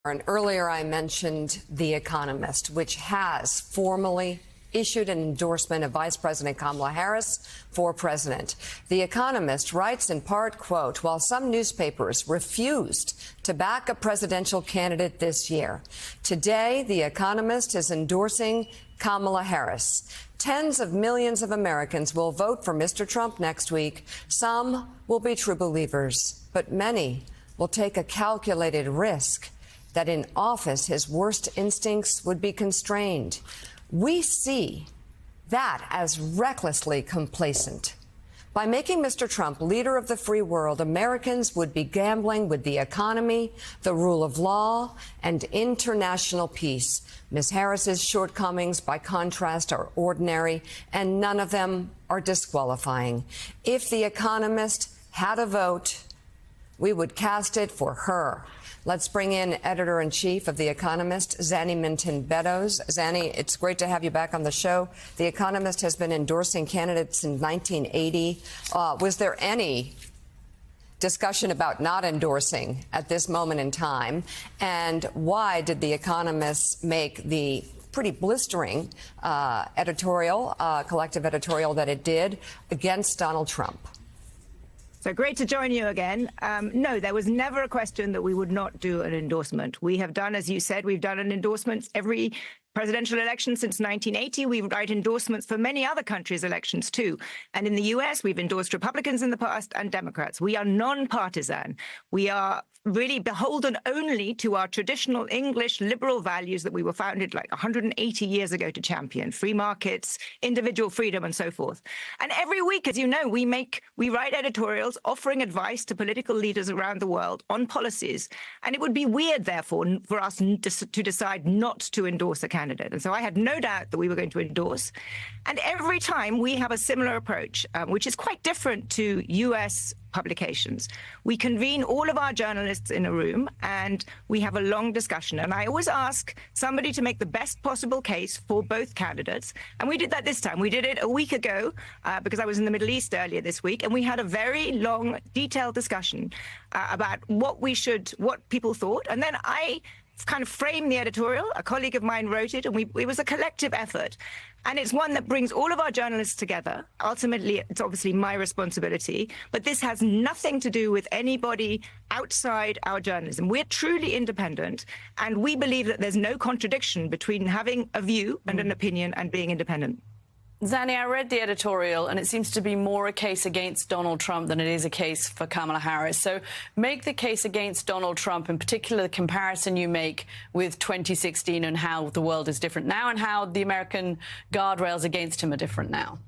And earlier I mentioned The Economist, which has formally issued an endorsement of Vice President Kamala Harris for president. The Economist writes in part, quote, while some newspapers refused to back a presidential candidate this year, today The Economist is endorsing Kamala Harris. Tens of millions of Americans will vote for Mr. Trump next week. Some will be true believers, but many will take a calculated risk that in office his worst instincts would be constrained. We see that as recklessly complacent. By making Mr. Trump leader of the free world, Americans would be gambling with the economy, the rule of law, and international peace. Ms. Harris's shortcomings, by contrast, are ordinary, and none of them are disqualifying. If The Economist had a vote, we would cast it for her. Let's bring in editor-in-chief of The Economist, Zanny Minton-Beddoes. Zanny, it's great to have you back on the show. The Economist has been endorsing candidates since 1980. Was there any discussion about not endorsing at this moment in time? And why did The Economist make the pretty blistering editorial, collective editorial that it did against Donald Trump? So great to join you again. No, there was never a question that we would not do an endorsement. We have done, as you said, we've done an endorsement every presidential election since 1980. We write endorsements for many other countries' elections, too. And in the U.S., we've endorsed Republicans in the past and Democrats. We are non-partisan. We are really beholden only to our traditional English liberal values that we were founded like 180 years ago to champion: free markets, individual freedom, and so forth. And every week, as you know, we write editorials offering advice to political leaders around the world on policies. And it would be weird, therefore, for us to decide not to endorse a candidate. And so I had no doubt that we were going to endorse. And every time we have a similar approach, which is quite different to U.S. publications. We convene all of our journalists in a room and we have a long discussion. And I always ask somebody to make the best possible case for both candidates. And we did that this time. We did it a week ago because I was in the Middle East earlier this week. And we had a very long, detailed discussion about what people thought. And then I kind of framed the editorial. A colleague of mine wrote it, and it was a collective effort. And it's one that brings all of our journalists together. Ultimately, it's obviously my responsibility, but this has nothing to do with anybody outside our journalism. We're truly independent, and we believe that there's no contradiction between having a view and an opinion and being independent. Zanny, I read the editorial, and it seems to be more a case against Donald Trump than it is a case for Kamala Harris. So make the case against Donald Trump, in particular the comparison you make with 2016 and how the world is different now and how the American guardrails against him are different now.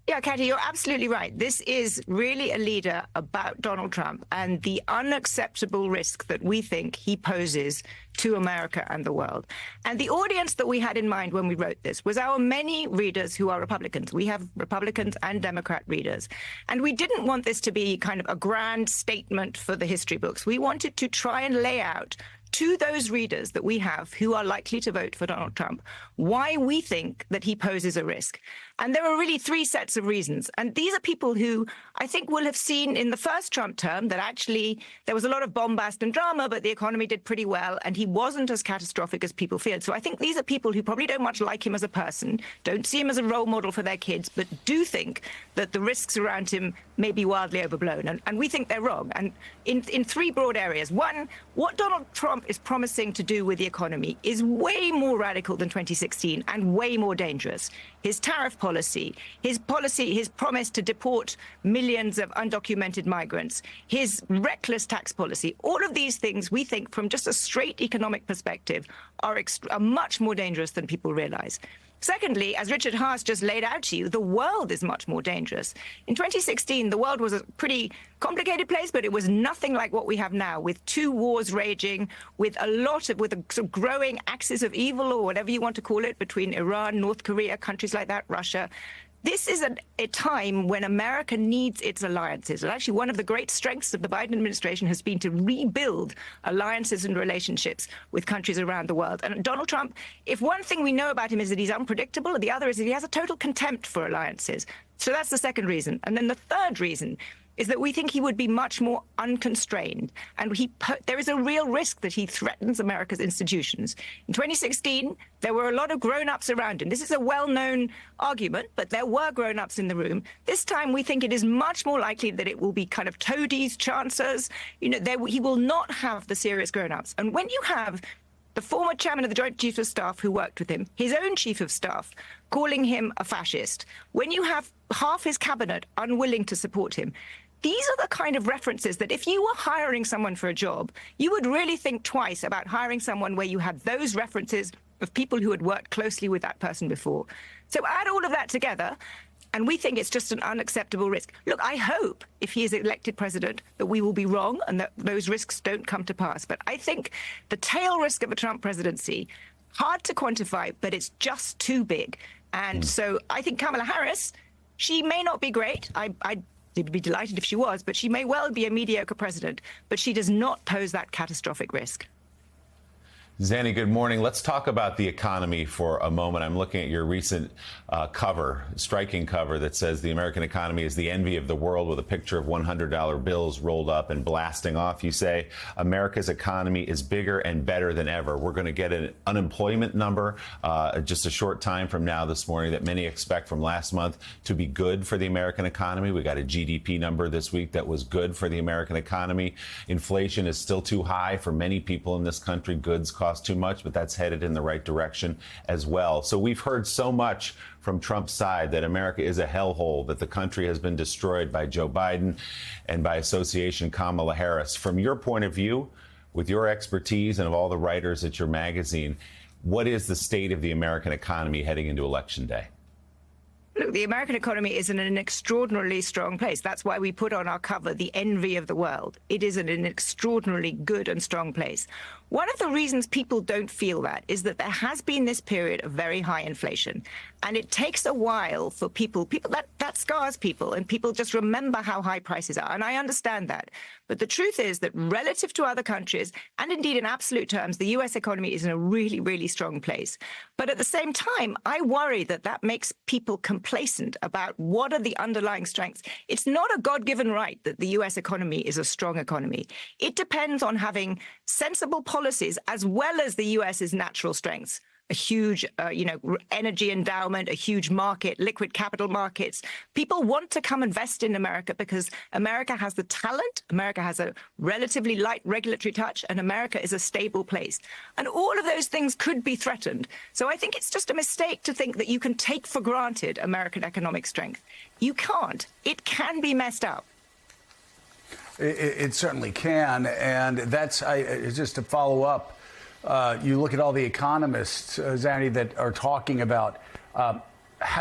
Yeah, Katie, you're absolutely right. This is really a leader about Donald Trump and the unacceptable risk that we think he poses to America and the world. And the audience that we had in mind when we wrote this was our many readers who are Republicans. We have Republicans and Democrat readers. And we didn't want this to be kind of a grand statement for the history books. We wanted to try and lay out to those readers that we have who are likely to vote for Donald Trump why we think that he poses a risk. And there are really three sets of reasons. And these are people who I think will have seen in the first Trump term that actually there was a lot of bombast and drama, but the economy did pretty well, and he wasn't as catastrophic as people feared. So I think these are people who probably don't much like him as a person, don't see him as a role model for their kids, but do think that the risks around him may be wildly overblown. And we think they're wrong. And in three broad areas. One, what Donald Trump is promising to do with the economy is way more radical than 2016 and way more dangerous. His tariff policy, his promise to deport millions of undocumented migrants, his reckless tax policy, all of these things we think from just a straight economic perspective are much more dangerous than people realize. Secondly, as Richard Haass just laid out to you, the world is much more dangerous. In 2016, the world was a pretty complicated place, but it was nothing like what we have now, with two wars raging, with a sort of growing axis of evil, or whatever you want to call it, between Iran, North Korea, countries like that, Russia. This is a time when America needs its alliances. And actually, one of the great strengths of the Biden administration has been to rebuild alliances and relationships with countries around the world. And Donald Trump, if one thing we know about him is that he's unpredictable, the other is that he has a total contempt for alliances. So that's the second reason. And then the third reason is that we think he would be much more unconstrained. And there is a real risk that he threatens America's institutions. In 2016, there were a lot of grown-ups around him. This is a well-known argument, but there were grown-ups in the room. This time, we think it is much more likely that it will be kind of toadies, chancers. He will not have the serious grown-ups. And when you have the former chairman of the Joint Chiefs of Staff who worked with him, his own chief of staff, calling him a fascist, when you have half his cabinet unwilling to support him, these are the kind of references that if you were hiring someone for a job, you would really think twice about hiring someone where you had those references of people who had worked closely with that person before. So add all of that together, and we think it's just an unacceptable risk. Look, I hope if he is elected president that we will be wrong and that those risks don't come to pass. But I think the tail risk of a Trump presidency, hard to quantify, but it's just too big. And so I think Kamala Harris, she may not be great. I'd be delighted if she was, but she may well be a mediocre president. But she does not pose that catastrophic risk. Zanny, good morning. Let's talk about the economy for a moment. I'm looking at your recent striking cover that says the American economy is the envy of the world, with a picture of $100 bills rolled up and blasting off. You say America's economy is bigger and better than ever. We're going to get an unemployment number just a short time from now this morning that many expect from last month to be good for the American economy. We got a GDP number this week that was good for the American economy. Inflation is still too high for many people in this country. Goods cost too much, but that's headed in the right direction as well. So we've heard so much from Trump's side that America is a hellhole, that the country has been destroyed by Joe Biden and by association Kamala Harris. From your point of view, with your expertise and of all the writers at your magazine, what is the state of the American economy heading into Election Day? Look, the American economy is in an extraordinarily strong place. That's why we put on our cover the envy of the world. It is in an extraordinarily good and strong place. One of the reasons people don't feel that is that there has been this period of very high inflation. And it takes a while for people that scars people, and people just remember how high prices are. And I understand that. But the truth is that relative to other countries, and indeed in absolute terms, the U.S. economy is in a really, really strong place. But at the same time, I worry that that makes people complacent about what are the underlying strengths. It's not a God-given right that the U.S. economy is a strong economy. It depends on having sensible policies as well as the U.S.'s natural strengths. A huge, energy endowment, a huge market, liquid capital markets. People want to come invest in America because America has the talent, America has a relatively light regulatory touch, and America is a stable place. And all of those things could be threatened. So I think it's just a mistake to think that you can take for granted American economic strength. You can't. It can be messed up. It certainly can. And that's just to follow up. You look at all the economists, Zanny, that are talking about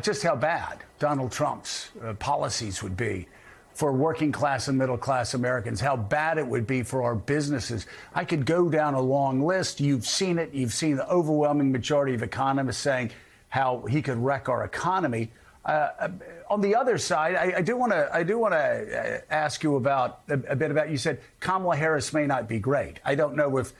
just how bad Donald Trump's policies would be for working class and middle class Americans, how bad it would be for our businesses. I could go down a long list. You've seen it. You've seen the overwhelming majority of economists saying how he could wreck our economy. On the other side, I do want to ask you about a bit about, you said Kamala Harris may not be great. I don't know if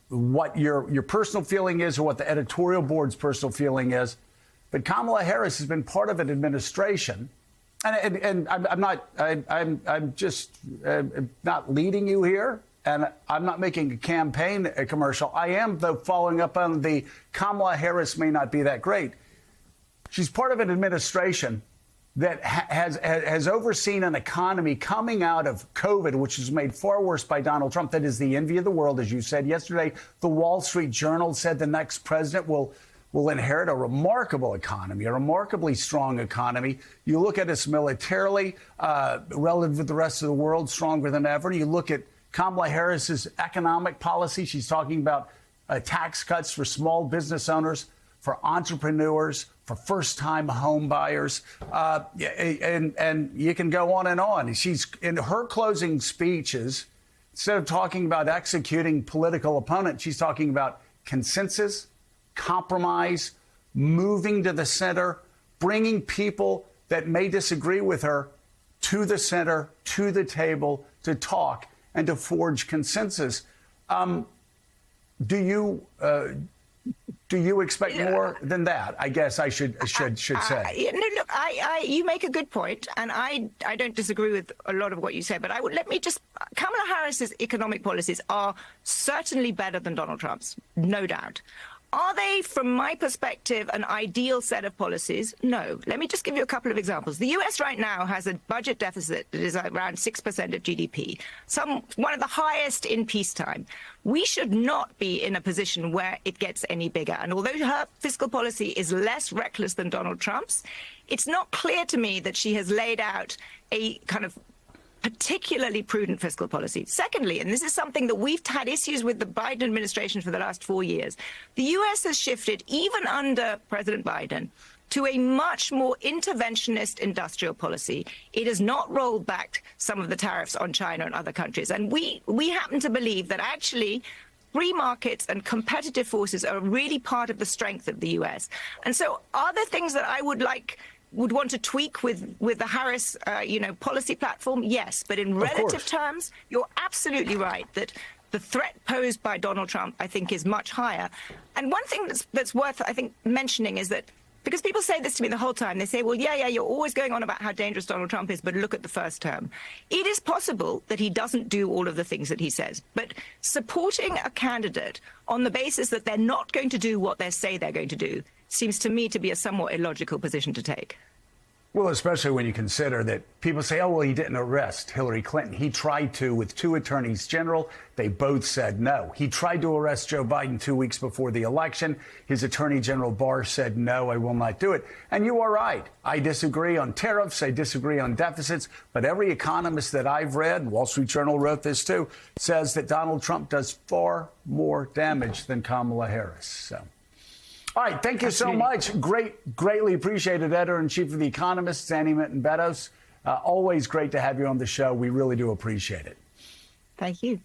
what your personal feeling is or what the editorial board's personal feeling is, but Kamala Harris has been part of an administration, and I'm just not leading you here, and I'm not making a campaign commercial. I am, though, following up on the Kamala Harris may not be that great. She's part of an administration that has overseen an economy coming out of COVID, which was made far worse by Donald Trump. That is the envy of the world, as you said yesterday. The Wall Street Journal said the next president will inherit a remarkable economy, a remarkably strong economy. You look at us militarily, relative to the rest of the world, stronger than ever. You look at Kamala Harris's economic policy. She's talking about tax cuts for small business owners, for entrepreneurs, for first-time home buyers, and you can go on and on. She's, in her closing speeches, instead of talking about executing political opponents, she's talking about consensus, compromise, moving to the center, bringing people that may disagree with her to the center, to the table, to talk and to forge consensus. Do you Do you expect more than that? I guess I should say. No, look, you make a good point, and I don't disagree with a lot of what you say. But Kamala Harris's economic policies are certainly better than Donald Trump's, no doubt. Are they, from my perspective, an ideal set of policies? No. Let me just give you a couple of examples. The U.S. right now has a budget deficit that is around 6% of GDP, one of the highest in peacetime. We should not be in a position where it gets any bigger. And although her fiscal policy is less reckless than Donald Trump's, it's not clear to me that she has laid out a kind of particularly prudent fiscal policy. Secondly, and this is something that we've had issues with the Biden administration for the last 4 years, the U.S. has shifted, even under President Biden, to a much more interventionist industrial policy. It has not rolled back some of the tariffs on China and other countries. And we happen to believe that actually free markets and competitive forces are really part of the strength of the U.S. And so are there things that I would want to tweak with the Harris, policy platform? Yes, but in relative terms, you're absolutely right that the threat posed by Donald Trump, I think, is much higher. And one thing that's worth, I think, mentioning is that, because people say this to me the whole time, they say, well, yeah, you're always going on about how dangerous Donald Trump is, but look at the first term. It is possible that he doesn't do all of the things that he says, but supporting a candidate on the basis that they're not going to do what they say they're going to do seems to me to be a somewhat illogical position to take. Well, especially when you consider that people say, oh, well, he didn't arrest Hillary Clinton. He tried to with 2 attorneys general. They both said no. He tried to arrest Joe Biden 2 weeks before the election. His attorney general Barr said, no, I will not do it. And you are right. I disagree on tariffs. I disagree on deficits. But every economist that I've read, Wall Street Journal wrote this too, says that Donald Trump does far more damage than Kamala Harris. So. All right. Thank you so much. Greatly appreciated, Editor-in-Chief of The Economist, Zanny Minton-Beddoes. Always great to have you on the show. We really do appreciate it. Thank you.